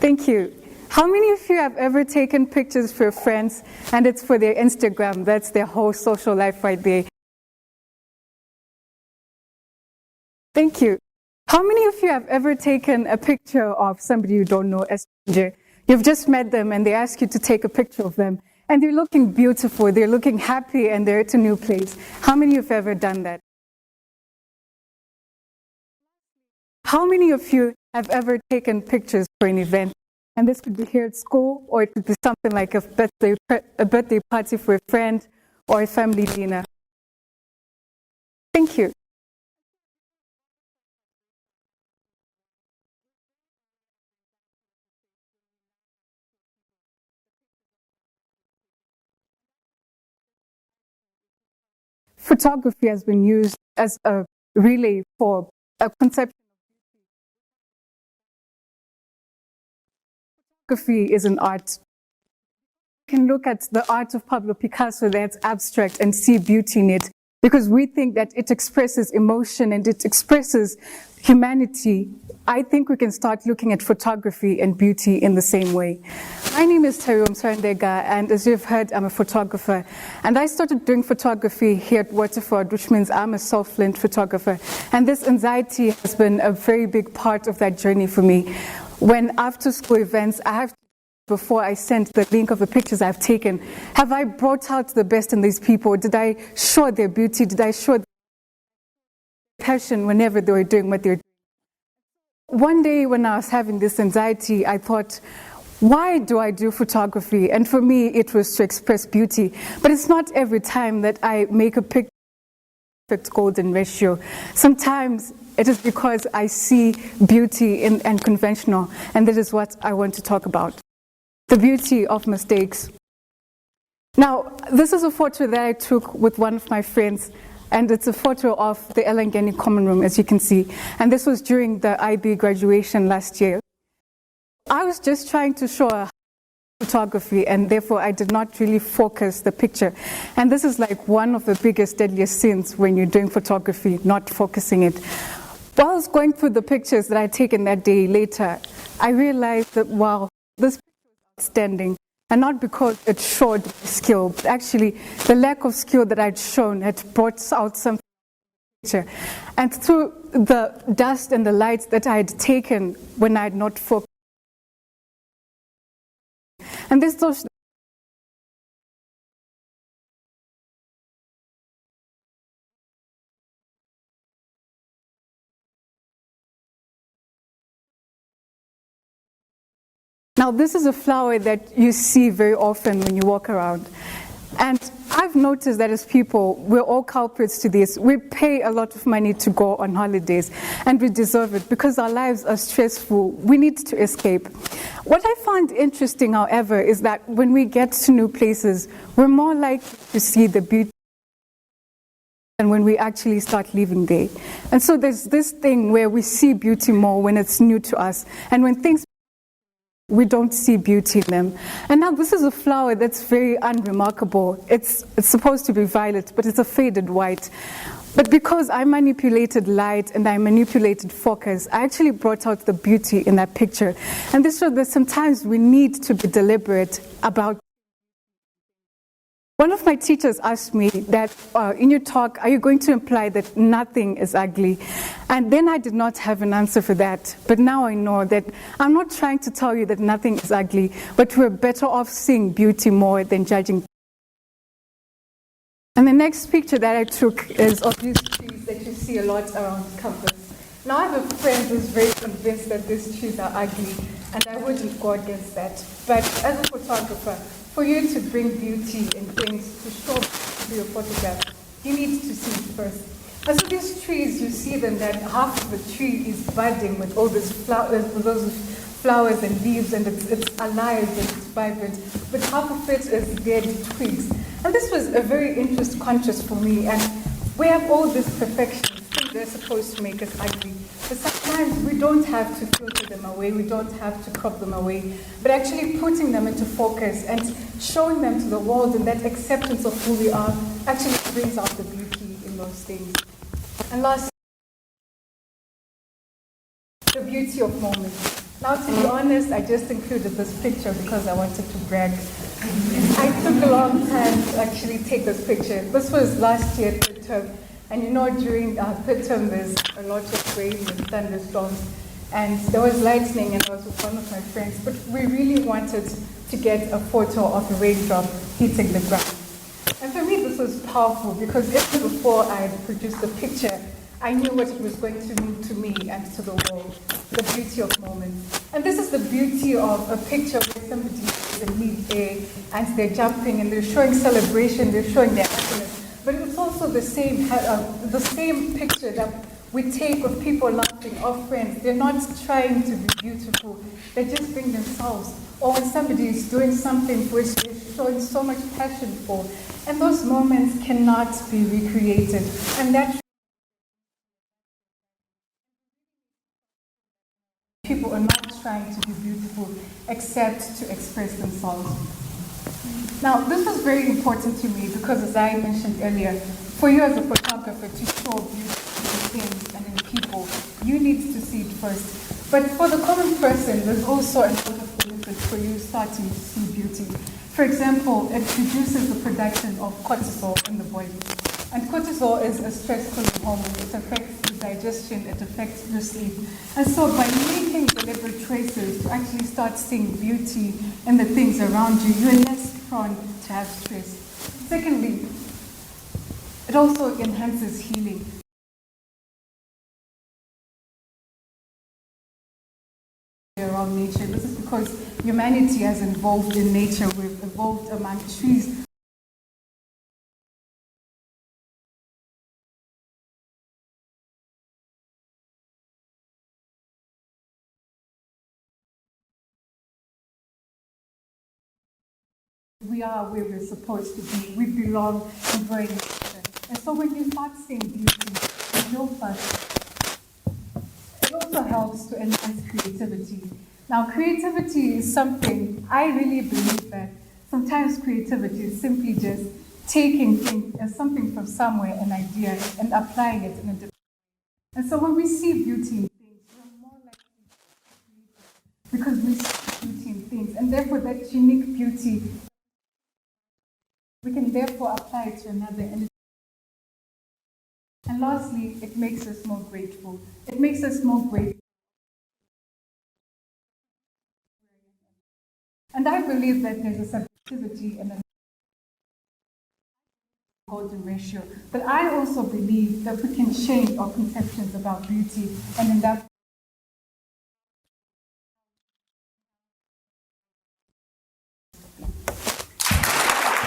Thank you. How many of you have ever taken pictures for your friends and it's for their Instagram? That's their whole social life right there. Thank you. How many of you have ever taken a picture of somebody you don't know, a stranger? You've just met them and they ask you to take a picture of them. And they're looking beautiful, they're looking happy, and they're at a new place. How many of you have ever done that? How many of you have ever taken pictures for an event? And this could be here at school, or it could be something like a birthday party for a friend, or a family dinner. Thank you. Photography has been used as a relay for a conception. Photography is an art. You can look at the art of Pablo Picasso that's abstract and see beauty in it, because we think that it expresses emotion and it expresses humanity. I think we can start looking at photography and beauty in the same way. My name is Tariro Musarandega, and as you've heard, I'm a photographer. And I started doing photography here at Waterford, which means I'm a self-lent photographer. And this anxiety has been a very big part of that journey for me. When after school events, I have to, before I send the link of the pictures I've taken, have I brought out the best in these people? Did I show their beauty? Did I show their passion whenever they were doing what they were doing? One day when I was having this anxiety, I thought, why do I do photography? And for me, it was to express beauty. But it's not every time that I make a picture perfect golden ratio. Sometimes it is because I see beauty in unconventional, and that is what I want to talk about. The beauty of mistakes. Now, this is a photo that I took with one of my friends, and it's a photo of the Elangeni Common Room, as you can see. And this was during the IB graduation last year. I was just trying to show photography, and therefore I did not really focus the picture. And this is like one of the biggest, deadliest sins when you're doing photography, not focusing it. While I was going through the pictures that I'd taken that day later, I realized that, wow, this picture was outstanding. And not because it showed skill, but actually the lack of skill that I'd shown had brought out something in the picture. And through the dust and the light that I had taken when I had not focused. And this was now, this is a flower that you see very often when you walk around. And I've noticed that as people, we're all culprits to this. We pay a lot of money to go on holidays, and we deserve it because our lives are stressful. We need to escape. What I find interesting, however, is that when we get to new places, we're more likely to see the beauty than when we actually start living there. And so there's this thing where we see beauty more when it's new to us. And when things we don't see beauty in them. And now this is a flower that's very unremarkable. It's supposed to be violet, but it's a faded white. But because I manipulated light and I manipulated focus, I actually brought out the beauty in that picture. And this shows that sometimes we need to be deliberate about. One of my teachers asked me that in your talk, are you going to imply that nothing is ugly? And then I did not have an answer for that. But now I know that I'm not trying to tell you that nothing is ugly, but we're better off seeing beauty more than judging. And the next picture that I took is of these trees that you see a lot around campus. Now I have a friend who's very convinced that these trees are ugly, and I wouldn't go against that. But as a photographer, for you to bring beauty in things, to show to your photograph, you need to see it first. And so these trees, you see them that half of the tree is budding with all these flowers and leaves, and it's alive and it's vibrant, but half of it is dead twigs. And this was a very interesting contrast for me. And we have all these perfections, things they're supposed to make us ugly. But sometimes we don't have to filter them away, we don't have to crop them away, but actually putting them into focus and showing them to the world, and that acceptance of who we are actually brings out the beauty in those things. And last, the beauty of moments. Now, to be honest, I just included this picture because I wanted to brag. I took a long time to actually take this picture. This was last year, third term. And you know, during third term, there's a lot of rain and thunderstorms. And there was lightning, and I was with one of my friends. But we really wanted to get a photo of a raindrop hitting the ground. And for me, this was powerful because even before I produced the picture, I knew what it was going to mean to me and to the world, the beauty of moments. And this is the beauty of a picture where somebody is in mid-air and they're jumping and they're showing celebration, they're showing their happiness. But it's also the same picture that we take of people laughing, of friends. They're not trying to be beautiful, they're just being themselves. Or when somebody is doing something which they're showing so much passion for. And those moments cannot be recreated. And that people are not trying to be beautiful except to express themselves. Now, this is very important to me because, as I mentioned earlier, for you as a photographer to show beauty in things and in people, you need to see it first. But for the common person, there's also a lot of benefits for you starting to see beauty. For example, it reduces the production of cortisol in the body. And cortisol is a stress-causing hormone. It affects the digestion, it affects your sleep. And so by making deliberate choices to actually start seeing beauty in the things around you, you're less prone to have stress. Secondly, it also enhances healing. Around nature. This is because humanity has evolved in nature. We've evolved among trees. We are where we're supposed to be. We belong in very nature. And so when you start seeing beauty, you'll first. It also helps to enhance creativity. Now, creativity is something, I really believe that sometimes creativity is simply just taking things as something from somewhere, an idea, and applying it in a different way. And so when we see beauty in things, we're more likely to create it because we see beauty in things. And therefore, that unique beauty, we can therefore apply it to another. And lastly, it makes us more grateful. It makes us more grateful. And I believe that there's a subjectivity and a golden ratio. But I also believe that we can change our conceptions about beauty, and in that